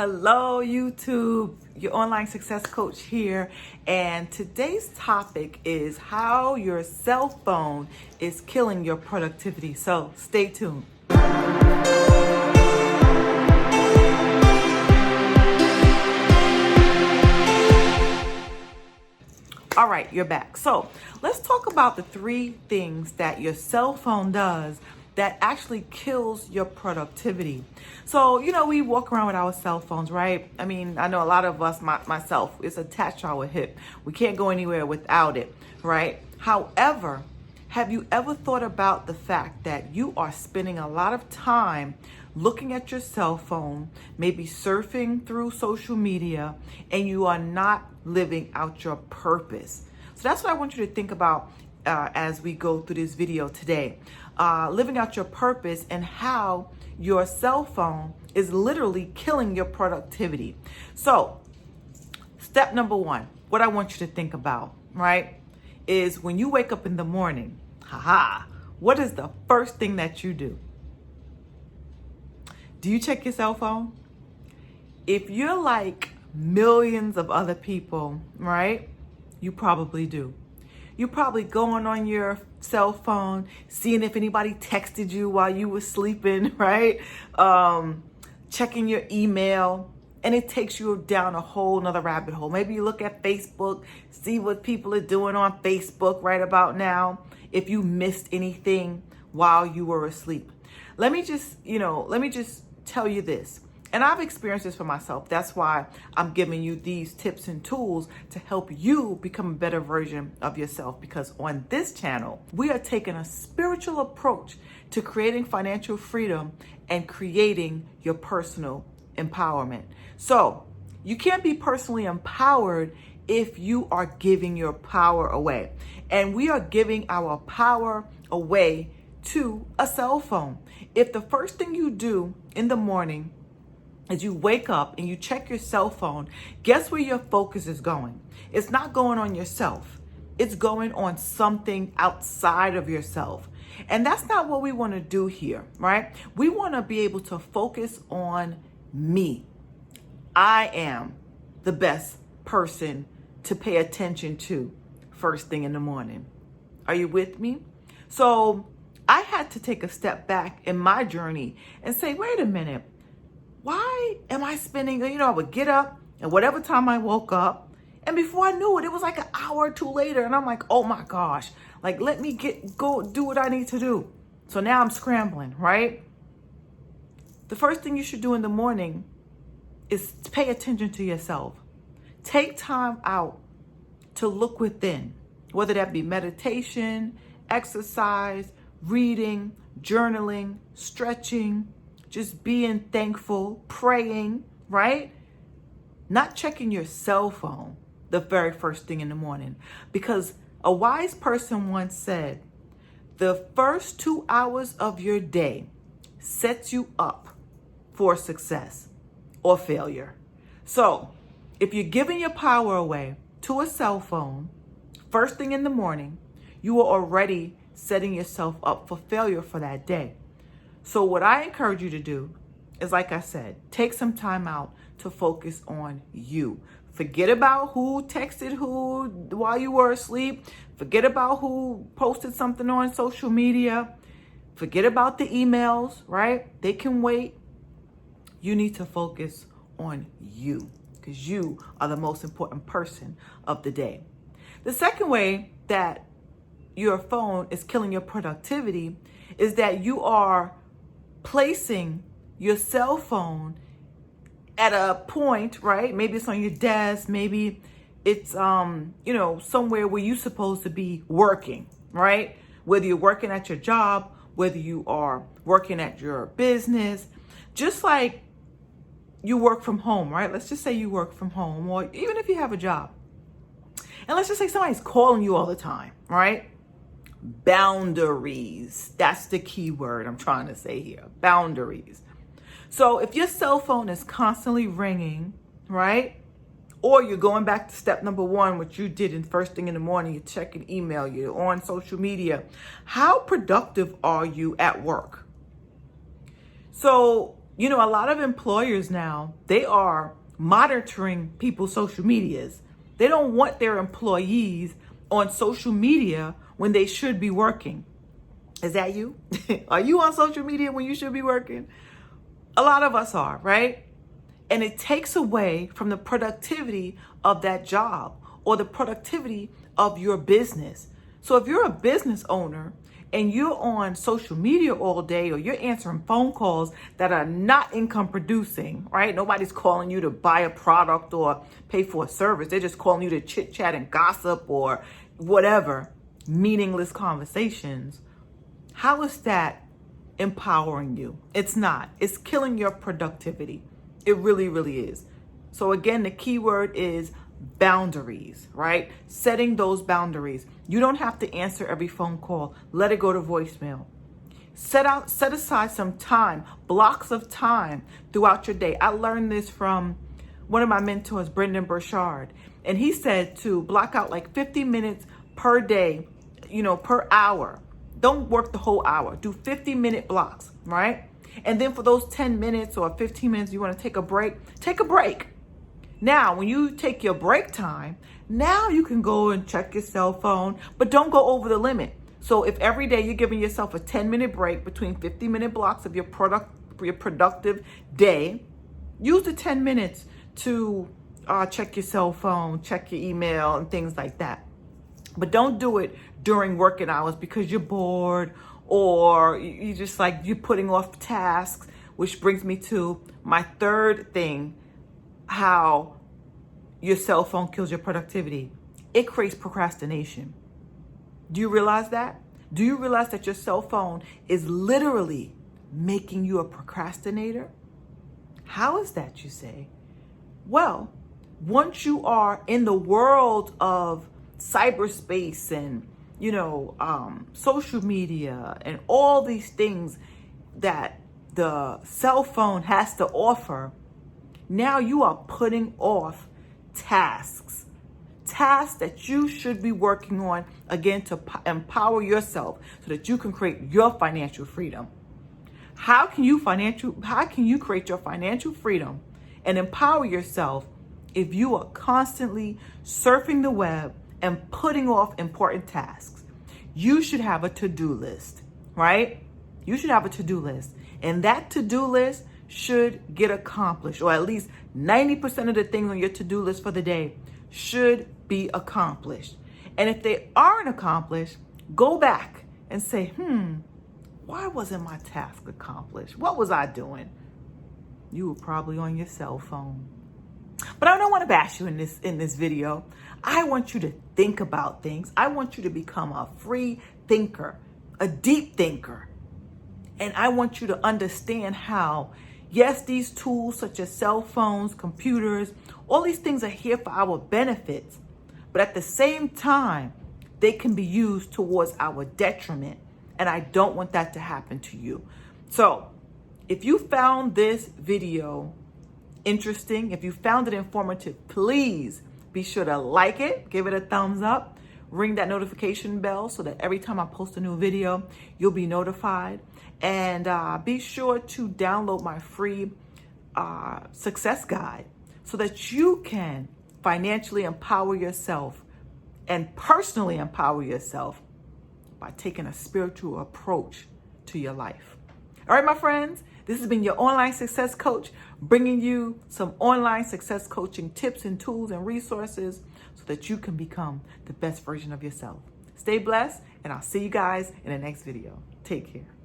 Hello, YouTube. Your online success coach here. And today's topic is how your cell phone is killing your productivity. So stay tuned. All right, you're back. So let's talk about the 3 things that your cell phone does that actually kills your productivity. So, we walk around with our cell phones, right? I mean, I know a lot of us, myself, it's attached to our hip. We can't go anywhere without it, right? However, have you ever thought about the fact that you are spending a lot of time looking at your cell phone, maybe surfing through social media, and you are not living out your purpose? So that's what I want you to think about as we go through this video today. Living out your purpose and how your cell phone is literally killing your productivity. So step number 1, what I want you to think about, right, is when you wake up in the morning, what is the first thing that you do? Do you check your cell phone? If you're like millions of other people, right, you probably do. You're probably going on your cell phone, seeing if anybody texted you while you were sleeping, right? Checking your email, and it takes you down a whole nother rabbit hole. Maybe you look at Facebook, see what people are doing on Facebook right about now, if you missed anything while you were asleep. Let me just tell you this. And I've experienced this for myself. That's why I'm giving you these tips and tools to help you become a better version of yourself. Because on this channel, we are taking a spiritual approach to creating financial freedom and creating your personal empowerment. So you can't be personally empowered if you are giving your power away. And we are giving our power away to a cell phone. If the first thing you do in the morning as you wake up and you check your cell phone, guess where your focus is going? It's not going on yourself. It's going on something outside of yourself. And that's not what we want to do here, right? We want to be able to focus on me. I am the best person to pay attention to first thing in the morning. Are you with me? So I had to take a step back in my journey and say, wait a minute. Why am I spending, I would get up and whatever time I woke up, and before I knew it, it was like an hour or two later. And I'm like, oh my gosh, like, let me go do what I need to do. So now I'm scrambling, right? The first thing you should do in the morning is to pay attention to yourself. Take time out to look within, whether that be meditation, exercise, reading, journaling, stretching, just being thankful, praying, right? Not checking your cell phone the very first thing in the morning. Because a wise person once said, the first 2 hours of your day sets you up for success or failure. So if you're giving your power away to a cell phone first thing in the morning, you are already setting yourself up for failure for that day. So what I encourage you to do is, like I said, take some time out to focus on you. Forget about who texted who while you were asleep. Forget about who posted something on social media. Forget about the emails, right? They can wait. You need to focus on you because you are the most important person of the day. The second way that your phone is killing your productivity is that you are placing your cell phone at a point, right? Maybe it's on your desk, maybe it's somewhere where you're supposed to be working, right? Whether you're working at your job, whether you are working at your business, just like you work from home, right? Let's just say you work from home, or even if you have a job. And let's just say somebody's calling you all the time, right? Boundaries. That's the key word I'm trying to say here. Boundaries. So if your cell phone is constantly ringing, right? Or you're going back to step number 1, which you did in first thing in the morning, you're checking email, you're on social media. How productive are you at work? So You know, a lot of employers now, they are monitoring people's social medias. They don't want their employees on social media when they should be working. Is that you? Are you on social media when you should be working? A lot of us are, right? And it takes away from the productivity of that job or the productivity of your business. So if you're a business owner and you're on social media all day, or you're answering phone calls that are not income producing, right? Nobody's calling you to buy a product or pay for a service. They're just calling you to chit chat and gossip or whatever, meaningless conversations. How is that empowering you? It's not. It's killing your productivity. It really, really is. So again, the key word is boundaries, right? Setting those boundaries. You don't have to answer every phone call. Let it go to voicemail. Set aside some time, blocks of time throughout your day. I learned this from one of my mentors, Brendan Burchard, and he said to block out like 50 minutes per day, per hour. Don't work the whole hour. Do 50-minute blocks, right? And then for those 10 minutes or 15 minutes, you want to take a break, take a break. Now, when you take your break time, now you can go and check your cell phone, but don't go over the limit. So if every day you're giving yourself a 10-minute break between 50-minute blocks of your productive day, use the 10 minutes to check your cell phone, check your email, and things like that. But don't do it during working hours because you're bored or you just like you're putting off tasks, which brings me to my third thing, how your cell phone kills your productivity. It creates procrastination. Do you realize that? Do you realize that your cell phone is literally making you a procrastinator? How is that, you say? Well, once you are in the world of cyberspace and social media and all these things that the cell phone has to offer, now you are putting off tasks that you should be working on, again, to empower yourself so that you can create your financial freedom. How can you create your financial freedom and empower yourself if you are constantly surfing the web and putting off important tasks? You should have a to-do list, right? You should have a to-do list. And that to-do list should get accomplished, or at least 90% of the things on your to-do list for the day should be accomplished. And if they aren't accomplished, go back and say, why wasn't my task accomplished? What was I doing? You were probably on your cell phone. But I don't want to bash you in this video. I want you to think about things. I want you to become a free thinker, a deep thinker. And I want you to understand how, yes, these tools such as cell phones, computers, all these things are here for our benefits. But at the same time, they can be used towards our detriment. And I don't want that to happen to you. So if you found this video interesting, if you found it informative, please be sure to like it, give it a thumbs up, ring that notification bell so that every time I post a new video, you'll be notified. And be sure to download my free success guide so that you can financially empower yourself and personally empower yourself by taking a spiritual approach to your life. All right, my friends, this has been your online success coach, bringing you some online success coaching tips and tools and resources so that you can become the best version of yourself. Stay blessed, and I'll see you guys in the next video. Take care.